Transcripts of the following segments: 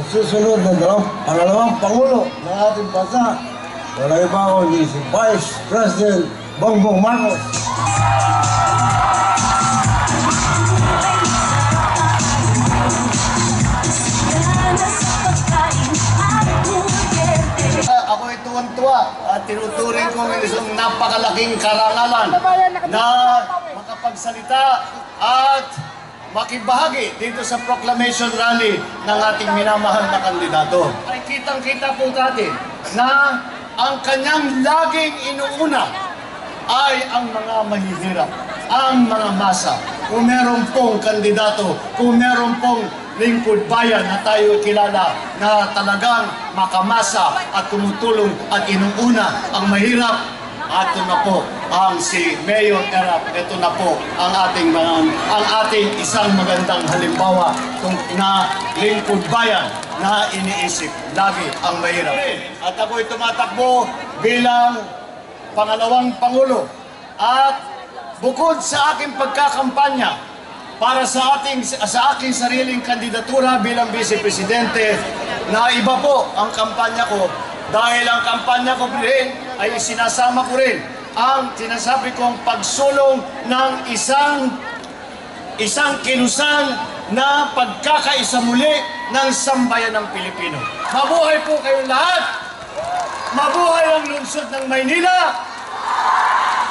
susunod na pangalawang Pangulo ng ating bansa. Wala iba ako ni si Vice President Bongbong Marcos. Ako ay tuwan-tuwa at tinuturing ko isang napakalaking karangalan na makapagsalita at makibahagi dito sa proclamation rally ng ating minamahal na kandidato. Ay kitang-kita po natin na ang kanyang laging inuuna ay ang mga mahihirap, ang mga masa. Kung meron pong kandidato, kung meron pong lingkod bayan na tayo kilala na talagang makamasa at tumutulong at inuuna ang mahirap, ito na po ang si Mayor Erap. Ito na po ang ating isang magandang halimbawa na lingkod bayan na iniisip lagi ang mahirap. At ako'y tumatakbo bilang pangalawang Pangulo at bukod sa aking pagkakampanya para sa aking sariling kandidatura bilang Vice Presidente, na iba po ang kampanya ko dahil ang kampanya ko rin ay sinasama ko rin ang sinasabi kong pagsulong ng isang kilusan na pagkakaisa muli ng sambayan ng Pilipino. Mabuhay po kayong lahat! Mabuhay ang lungsod ng Maynila!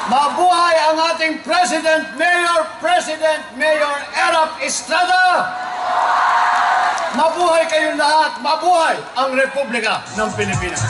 Mabuhay ang ating President Mayor Erap Estrada! Mabuhay kayong lahat! Mabuhay ang Republika ng Pilipinas!